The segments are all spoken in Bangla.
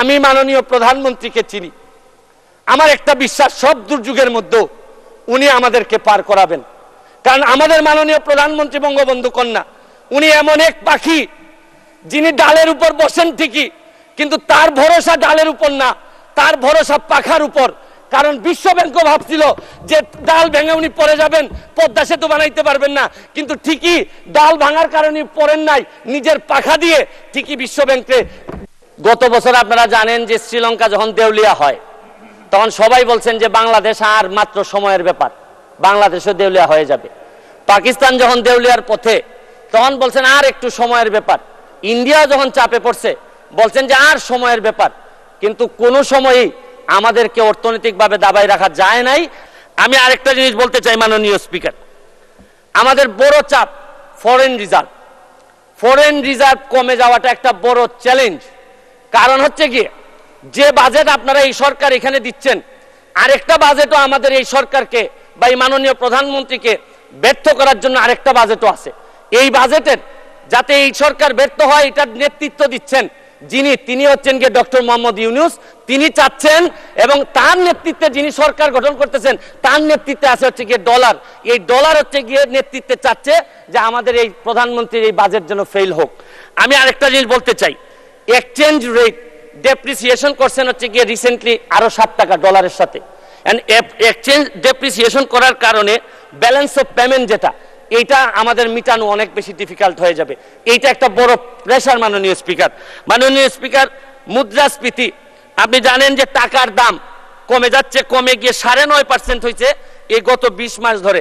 আমি মাননীয় প্রধানমন্ত্রীকে চিনি, আমার একটা বিশ্বাস সব দুর্যোগের মধ্যে উনি আমাদেরকে পার করাবেন। কারণ আমাদের মাননীয় প্রধানমন্ত্রী বঙ্গবন্ধু কন্যা উনি এমন এক পাখি যিনি ডালের উপর বসেন ঠিকই, কিন্তু তার ভরসা ডালের উপর না, তার ভরসা পাখার উপর। কারণ বিশ্ব ব্যাংকও ভাবছিল যে ডাল ভেঙে উনি পড়ে যাবেন, পদ্মা সেতু বানাইতে পারবেন না, কিন্তু ঠিকই ডাল ভাঙার কারণে পড়েন নাই, নিজের পাখা দিয়ে ঠিকই বিশ্ব ব্যাংকে। গত বছর আপনারা জানেন যে শ্রীলঙ্কা যখন দেউলিয়া হয় তখন সবাই বলছেন যে বাংলাদেশ আর মাত্র সময়ের ব্যাপার, বাংলাদেশও দেউলিয়া হয়ে যাবে। পাকিস্তান যখন দেউলিয়ার পথে তখন বলছেন আর একটু সময়ের ব্যাপার। ইন্ডিয়া যখন চাপে পড়ছে বলছেন যে আর সময়ের ব্যাপার। কিন্তু কোনো সময়ই আমাদেরকে অর্থনৈতিকভাবে দাবায় রাখা যায় নাই। আমি আরেকটা জিনিস বলতে চাই মাননীয় স্পিকার, আমাদের বড় চাপ ফরেন রিজার্ভ। ফরেন রিজার্ভ কমে যাওয়াটা একটা বড় চ্যালেঞ্জ। কারণ হচ্ছে কি, যে বাজেট আপনারা এই সরকার এখানে দিচ্ছেন, আরেকটা বাজেটও আমাদের এই সরকারকে বা এই মাননীয় প্রধানমন্ত্রীকে ব্যর্থ করার জন্য আরেকটা বাজেটও আছে। এই বাজেটের যাতে এই সরকার ব্যর্থ হয় এটার নেতৃত্ব দিচ্ছেন তিনি হচ্ছেন গিয়ে ডক্টর মোহাম্মদ ইউনূস। তিনি চাচ্ছেন এবং তার নেতৃত্বে যিনি সরকার গঠন করতেছেন তার নেতৃত্বে আছে হচ্ছে গিয়ে ডলার। এই ডলার হচ্ছে গিয়ে নেতৃত্বে চাচ্ছে যে আমাদের এই প্রধানমন্ত্রীর এই বাজেট যেন ফেল হোক। আমি আরেকটা জিনিস বলতে চাই, এক্সচেঞ্জ রেট ডেপ্রিসিয়েশন করছেন হচ্ছে গিয়ে রিসেন্টলি আরো 7 টাকা ডলারের সাথে। এক্সচেঞ্জ ডেপ্রিসিয়েশন করার কারণে ব্যালেন্স অফ পেমেন্ট যেটা, এইটা আমাদের মিটানো অনেক বেশি ডিফিকাল্ট হয়ে যাবে। এইটা একটা বড় প্রেশার মাননীয় স্পিকার। মাননীয় স্পিকার, মুদ্রাস্ফীতি আপনি জানেন যে টাকার দাম কমে যাচ্ছে, কমে গিয়ে 9.5% হয়েছে এই গত 20 মাস ধরে।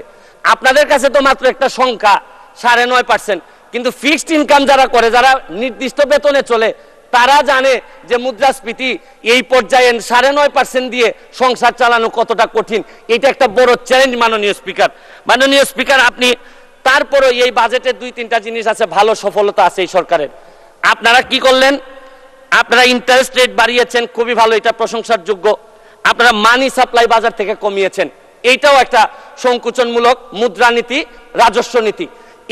আপনাদের কাছে তো মাত্র একটা সংখ্যা 9.5%, কিন্তু ফিক্সড ইনকাম যারা করে, যারা নির্দিষ্ট বেতনে চলে, তারা জানে যে মুদ্রাস্ফীতি এই পর্যায়ে 9.5% দিয়ে সংসার চালানো কতটা কঠিন। এটা একটা বড় চ্যালেঞ্জ মাননীয় স্পিকার। মাননীয় স্পিকার, আপনি তারপরে এই বাজেটে 2-3টা জিনিস আছে, ভালো সফলতা আছে এই সরকারের। আপনারা কি করলেন? আপনারা ইন্টারেস্ট রেট বাড়িয়েছেন, খুবই ভালো, এটা প্রশংসার যোগ্য। আপনারা মানি সাপ্লাই বাজার থেকে কমিয়েছেন, এইটাও একটা সংকুচনমূলক মুদ্রানীতি, রাজস্ব নীতি।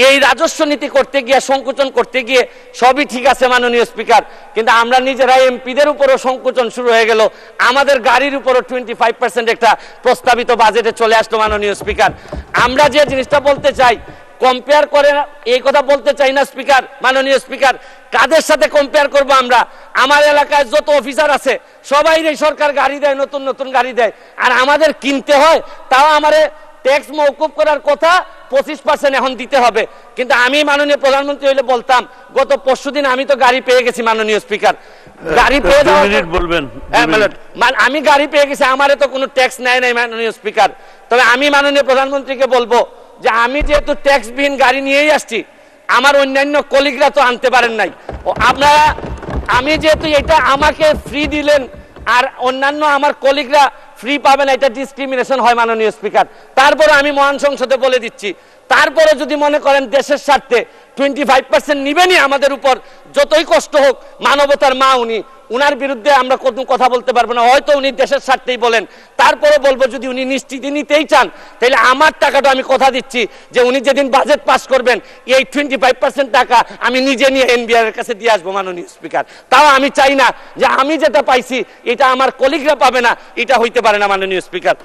এই রাজস্ব নীতি করতে গিয়ে, সংকুচন করতে গিয়ে সবই ঠিক আছে মাননীয় স্পিকার, কিন্তু আমরা নিজেরা এমপিদের উপরও সংকুচন শুরু হয়ে গেল। আমাদের গাড়ির উপরও 25% একটা প্রস্তাবিত বাজেটে চলে আসলো মাননীয় স্পিকার। আমরা যে জিনিসটা বলতে চাই, কম্পেয়ার করে এই কথা বলতে চাই না স্পিকার, মাননীয় স্পিকার। কাদের সাথে কম্পেয়ার করব আমরা? আমার এলাকায় যত অফিসার আছে সবাই এই সরকার গাড়ি দেয়, নতুন নতুন গাড়ি দেয়, আর আমাদের কিনতে হয়। তাও আমারে ট্যাক্স মওকুফ করার কথা 25% এখন দিতে হবে। কিন্তু আমি মাননীয় প্রধানমন্ত্রী হইলে বলতাম, গত পরশুদিন আমি তো গাড়ি পেয়ে গেছি মাননীয় স্পিকার। গাড়ি পেয়ে বলবেন, আমি গাড়ি পেয়ে গেছি, আমারে তো কোনো ট্যাক্স নেয় নাই মাননীয় স্পিকার। তবে আমি মাননীয় প্রধানমন্ত্রীকে বলবো যে আমি যেহেতু ট্যাক্সবিহীন গাড়ি নিয়েই আসছি, আমার অন্যান্য কলিগরা তো আনতে পারেন নাই। আপনারা, আমি যেহেতু এটা আমাকে ফ্রি দিলেন আর অন্যান্য আমার কলিগরা ফ্রি পাবেন, এটা ডিসক্রিমিনেশন হয় মাননীয় স্পিকার। তারপরে আমি মহান সংসদে বলে দিচ্ছি, তারপরে যদি মনে করেন দেশের স্বার্থে 25% নিবেনই আমাদের উপর, যতই কষ্ট হোক, মানবতার মা উনি, উনার বিরুদ্ধে আমরা কোনো কথা বলতে পারবো না। হয়তো উনি দেশের স্বার্থেই বলেন, তারপরে বলবো যদি উনি নিশ্চিতি নিতেই চান তাহলে আমার টাকাটা আমি কথা দিচ্ছি যে উনি যেদিন বাজেট পাস করবেন এই 25% টাকা আমি নিজে নিয়ে এনবিআর এর কাছে দিয়ে আসবো মাননীয় স্পিকার। তাও আমি চাই না যে আমি যেটা পাইছি এটা আমার কলিগরা পাবে না, এটা হইতে পারে না মাননীয় স্পিকার।